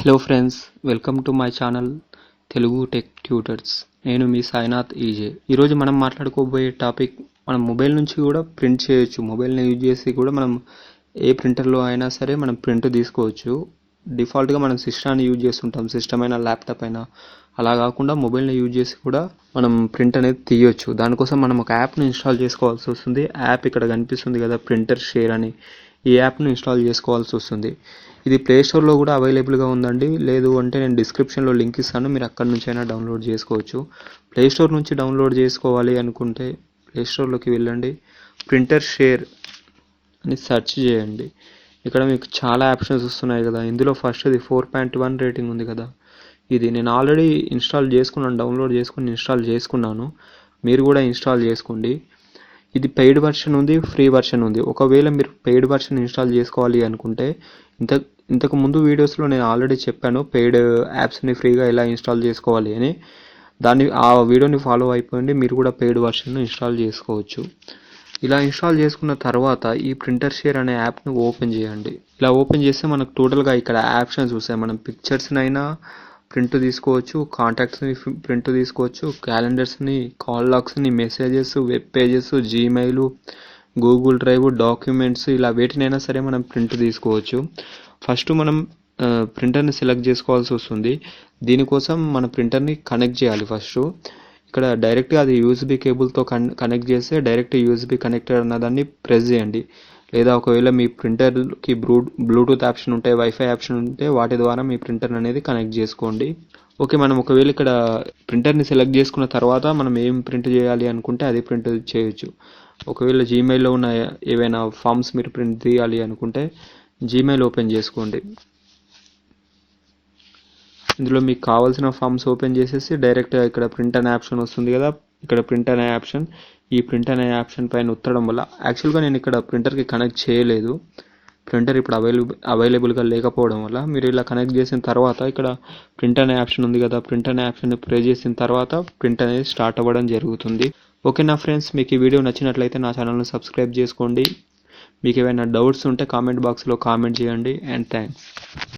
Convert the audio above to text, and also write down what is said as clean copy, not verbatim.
Hello friends, welcome to my channel Telugu tech tutors. నేను మీ Sainath EJ. ఈరోజు మనం మాట్లాడుకోబోయే టాపిక్, మనం మొబైల్ నుంచి కూడా ప్రింట్ చేయొచ్చు. మొబైల్ని యూజ్ చేసి కూడా మనం ఏ ప్రింటర్లో అయినా సరే మనం ప్రింట్ తీసుకోవచ్చు. డిఫాల్ట్గా మనం సిస్టమ్ని యూజ్ చేస్తుంటాం, సిస్టమ్ అయినా ల్యాప్టాప్ అయినా. అలా కాకుండా మొబైల్ని యూజ్ చేసి కూడా మనం ప్రింట్ అనేది తీయొచ్చు. దానికోసం మనం ఒక యాప్ని ఇన్స్టాల్ చేసుకోవాల్సి వస్తుంది. యాప్ ఇక్కడ కనిపిస్తుంది కదా, ప్రింటర్ షేర్ అని. ఈ యాప్ను ఇన్స్టాల్ చేసుకోవాల్సి వస్తుంది. ఇది ప్లేస్టోర్లో కూడా అవైలబుల్గా ఉందండి. లేదు అంటే నేను డిస్క్రిప్షన్లో లింక్ ఇస్తాను, మీరు అక్కడి నుంచి అయినా డౌన్లోడ్ చేసుకోవచ్చు. ప్లేస్టోర్ నుంచి డౌన్లోడ్ చేసుకోవాలి అనుకుంటే ప్లేస్టోర్లోకి వెళ్ళండి, ప్రింటర్ షేర్ అని సెర్చ్ చేయండి. ఇక్కడ మీకు చాలా ఆప్షన్స్ వస్తున్నాయి కదా. ఇందులో ఫస్ట్ది 4.1 రేటింగ్ ఉంది కదా, ఇది నేను ఆల్రెడీ ఇన్స్టాల్ చేసుకున్నాను, డౌన్లోడ్ చేసుకుని ఇన్స్టాల్ చేసుకున్నాను. మీరు కూడా ఇన్స్టాల్ చేసుకోండి. ఇది పెయిడ్ వర్షన్ ఉంది, ఫ్రీ వర్షన్ ఉంది. ఒకవేళ మీరు పెయిడ్ వర్షన్ ఇన్స్టాల్ చేసుకోవాలి అనుకుంటే ఇంతకు ముందు వీడియోస్లో నేను ఆల్రెడీ చెప్పాను పెయిడ్ యాప్స్ని ఫ్రీగా ఎలా ఇన్స్టాల్ చేసుకోవాలి అని. ఆ వీడియోని ఫాలో అయిపోయింది, మీరు కూడా పెయిడ్ వర్షన్ను ఇన్స్టాల్ చేసుకోవచ్చు. ఇలా ఇన్స్టాల్ చేసుకున్న తర్వాత ఈ ప్రింటర్ షేర్ అనే యాప్ను ఓపెన్ చేయండి. ఇలా ఓపెన్ చేస్తే మనకు టోటల్గా ఇక్కడ ఆప్షన్స్ వస్తాయి. మనం పిక్చర్స్నైనా ప్రింట్ తీసుకోవచ్చు, కాంటాక్ట్స్ని ప్రింట్ తీసుకోవచ్చు, క్యాలెండర్స్ని, కాల్ లాగ్స్ని, messages, web pages, Gmail, Google drive, documents, ఇలా వేటినైనా సరే మనం ప్రింట్ తీసుకోవచ్చు. ఫస్ట్ మనం ప్రింటర్ని సెలెక్ట్ చేసుకోవాల్సి వస్తుంది. దీనికోసం మన ప్రింటర్ని కనెక్ట్ చేయాలి. ఫస్ట్ ఇక్కడ డైరెక్ట్గా అది యూఎస్బీ కేబుల్తో కనెక్ట్ చేస్తే డైరెక్ట్ యూఎస్బీ కనెక్టర్ అన్నదాన్ని ప్రెస్ చేయండి. లేదా ఒకవేళ మీ ప్రింటర్కి బ్లూటూత్ ఆప్షన్ ఉంటే, వైఫై ఆప్షన్ ఉంటే వాటి ద్వారా మీ ప్రింటర్ అనేది కనెక్ట్ చేసుకోండి. ఓకే, మనం ఒకవేళ ఇక్కడ ప్రింటర్ని సెలెక్ట్ చేసుకున్న తర్వాత మనం ఏం ప్రింట్ చేయాలి అనుకుంటే అది ప్రింట్ చేయొచ్చు. ఒకవేళ జీమెయిల్లో ఉన్న ఏవైనా ఫామ్స్ మీరు ప్రింట్ తీయాలి అనుకుంటే జీమెయిల్ ఓపెన్ చేసుకోండి. ఇందులో మీకు కావాల్సిన ఫామ్స్ ఓపెన్ చేసేసి డైరెక్ట్గా ఇక్కడ ప్రింట్ అనే ఆప్షన్ వస్తుంది కదా, ఇక్కడ ప్రింట్ అనే ఆప్షన్, ఈ ప్రింట్ అనే ఆప్షన్ పైన ఉత్తడం వల్ల, యాక్చువల్గా నేను ఇక్కడ ప్రింటర్కి కనెక్ట్ చేయలేదు, ప్రింటర్ ఇప్పుడు అవైలబుల్గా లేకపోవడం వల్ల. మీరు ఇలా కనెక్ట్ చేసిన తర్వాత ఇక్కడ ప్రింట్ అనే ఆప్షన్ ఉంది కదా, ప్రింట్ అనే ఆప్షన్ ప్రెస్ చేసిన తర్వాత ప్రింట్ అనేది స్టార్ట్ అవ్వడం జరుగుతుంది. ఓకే నా ఫ్రెండ్స్, మీకు ఈ వీడియో నచ్చినట్లయితే నా ఛానల్ని సబ్స్క్రైబ్ చేసుకోండి. మీకు ఏమైనా డౌట్స్ ఉంటే కామెంట్ బాక్స్లో కామెంట్ చేయండి. And thanks.